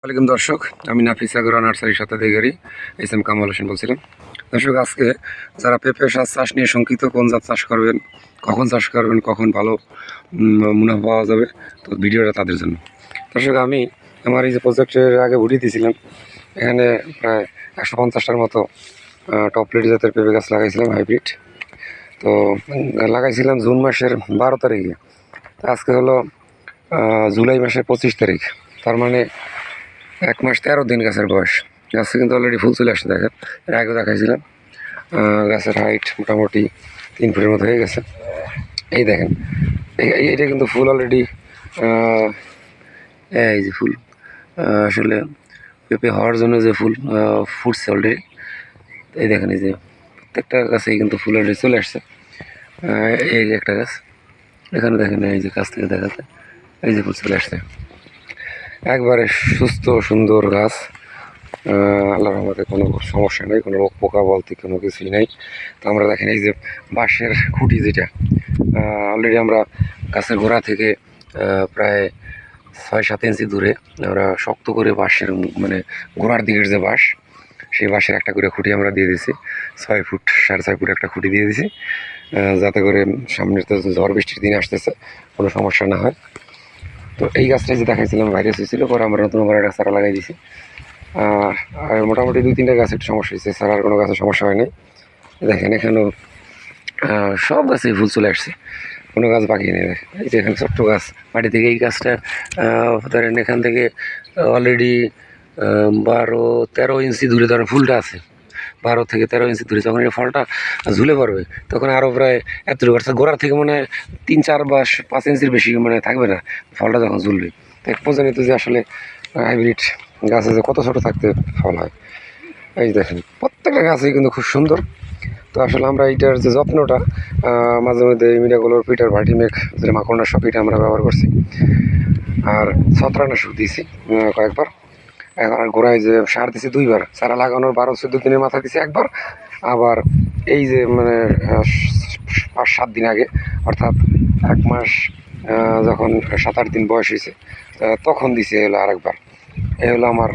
ওয়ালাইকুম দর্শক, আমি নাফিস আগরা নার্সারি শতাধিকারী এস এম কামাল হোসেন বলছিলাম। দর্শক, আজকে যারা পেঁপে চাষ নিয়ে শঙ্কিত, কোন জাত চাষ করবেন, কখন চাষ করবেন, কখন ভালো মুনাফা পাওয়া যাবে, তো ভিডিওটা তাদের জন্য। দর্শক, আমি আমার এই যে প্রজেক্টের আগে উঠিয়ে দিয়েছিলাম, এখানে প্রায় 150টার মতো টপলেট জাতের পেঁপে গাছ লাগাইছিলাম, হাইব্রিড। তো লাগাইছিলাম জুন মাসের 12 তারিখে। আজকে হলো জুলাই মাসের 25 তারিখ, তার মানে 1 মাস 13 দিন গাছের বয়স। গাছে কিন্তু অলরেডি ফুল চলে আসছে, দেখেন। এর আগেও দেখাইছিলাম। গাছের হাইট মোটামুটি 3 ফুটের মতো হয়ে গেছে। এই দেখেন, এইটা কিন্তু ফুল অলরেডি, এই যে ফুল আসলে পেঁপে হওয়ার জন্য যে ফুল ফুটছে অলরেডি। এই দেখেন, এই যে প্রত্যেকটা গাছেই কিন্তু ফুল অলরেডি চলে আসছে। এই যে একটা গাছ, এখানে দেখেন, এই যে গাছ থেকে দেখাতে এই যে ফুল চলে আসছে। একবারে সুস্থ সুন্দর গাছ, আল্লাহর রহমতে কোনো সমস্যা নেই, কোনো রোগ পোকা বলতে কোনো কিছুই নেই। তো আমরা দেখেন, এই যে বাঁশের খুঁটি, যেটা অলরেডি আমরা গাছের গোড়া থেকে প্রায় 6-7 ইঞ্চি দূরে আমরা শক্ত করে বাঁশের, মানে গোড়ার দিকের যে বাঁশ, সেই বাঁশের একটা করে খুঁটি আমরা দিয়ে দিয়েছি। 6 ফুট 6.5 ফুট একটা খুঁটি দিয়ে দিয়েছি, যাতে করে সামনের তো ঝড় বৃষ্টির দিন আসতেছে, কোনো সমস্যা না হয়। তো এই গাছটা যে দেখাইছিলাম ভাইরাস হয়েছিল, পরে আমরা নতুন করে একটা চারা লাগাই দিয়েছি। আর মোটামুটি 2-3টা গাছের সমস্যা হয়েছে, ছাড়ার কোনো গাছের সমস্যা হয় নাই। দেখেন, এখানেও সব গাছেই ফুল চলে আসছে, কোনো গাছ বাকি নেই। এই যে এখানে ছোট্ট গাছ মাটি থেকে, এই গাছটা ধরেন এখান থেকে অলরেডি 12-13 ইঞ্চি দূরে ধরেন ফুলটা আছে। 12 থেকে 13 ইঞ্চি দূরে যখন এই ফলটা ঝুলে পড়বে, তখন আরও প্রায় এতটুকু অর্থাৎ গোড়ার থেকে মনে হয় 3-4 বা 5 ইঞ্চির বেশি মানে থাকবে না ফলটা যখন ঝুলবে। তো এক পর্যন্ত যে আসলে হাইব্রিড গাছে যে কত ছোটো থাকতে ফল হয়। এই দেখেন, প্রত্যেকটা গাছই কিন্তু খুব সুন্দর। তো আসলে আমরা এইটার যে যত্নটা, মাঝে মধ্যে মিরাগুলোর পিটার ভার্টিমেক, যেটা মাকড়নাশক, এটা আমরা ব্যবহার করছি। আর ছত্রাকনাশক দিয়েছি কয়েকবার। আর গোড়ায় যে সার দিছি 2বার, চারা লাগানোর 12-14 দিনের মাথায় দিছি একবার। আবার এই যে মানে 5-7 দিন আগে, অর্থাৎ 1 মাস যখন 7-8 দিন বয়স হয়েছে, তখন দিছি হলো আরেকবার। এই হলো আমার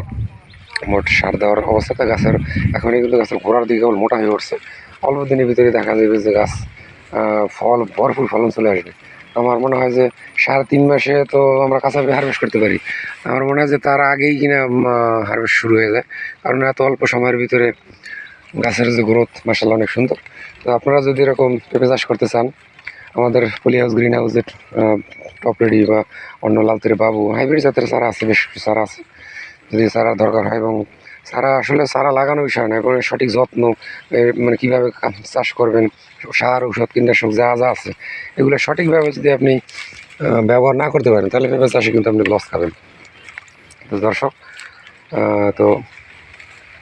মোট সার দেওয়ার অবস্থাতে। গাছের এখন এগুলো গাছের গোড়ার দিকে কেবল মোটা হয়ে উঠছে। অল্প দিনের ভিতরে দেখা যাবে যে গাছ ফল ভরপুর ফলন চলে আসবে। আমার মনে হয় যে 3.5 মাসে তো আমরা কাঁচাপি হারভেস্ট করতে পারি। আমার মনে হয় যে তার আগেই কিনা হারভেস্ট শুরু হয়ে যায়, কারণ এত অল্প সময়ের ভিতরে গাছের যে গ্রোথ মাশাআল্লাহ অনেক সুন্দর। তো আপনারা যদি এরকম পেঁপে চাষ করতে চান, আমাদের পলি হাউস, গ্রিন হাউসের টপ রেডি বা অন্য লালতের বাবু হাইব্রিড জাতের চারা আছে, বেশ কিছু চারা আছে। যদি চারার দরকার হয়, এবং চারা আসলে চারা লাগানো বিষয় না, এবং সঠিক যত্ন, মানে কীভাবে চাষ করবেন, সার ঔষধ কীটনাশক যা যা আছে, এগুলো সঠিকভাবে যদি আপনি ব্যবহার না করতে পারেন, তাহলে পেঁপে চাষে কিন্তু আপনি লস খাবেন। তো দর্শক, তো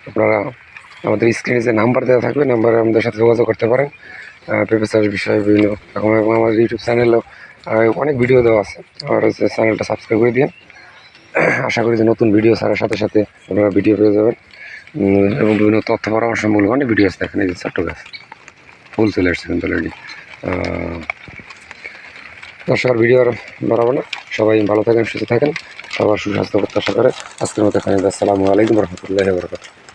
আপনারা আমাদের স্ক্রিনে যে নাম্বার দেওয়া থাকবে, নাম্বারে আমাদের সাথে যোগাযোগ করতে পারেন। পেঁপে চাষ বিষয়ে বিভিন্ন রকম, এবং আমার ইউটিউব চ্যানেলেও অনেক ভিডিও দেওয়া আছে। আমার হচ্ছে চ্যানেলটা সাবস্ক্রাইব করে দিন। আশা করি যে নতুন ভিডিও ছাড়ার সাথে সাথে আপনারা ভিডিও পেয়ে যাবেন, এবং বিভিন্ন তথ্য পরামর্শমূলক অনেক ভিডিও আছে। দেখেন, এই যে ছোট্ট গাছ ফুল চলে আসছে কিন্তু অলরেডি। দর্শক, আর ভিডিও আর বাড়াবো না, সবাই ভালো থাকেন, সুস্থ থাকেন, সবার সুস্বাস্থ্য প্রত্যাশা করে আজকের মতো এখানে। আসসালামু আলাইকুম রহমতুল্লাহি ওয়া বারাকাতুহু।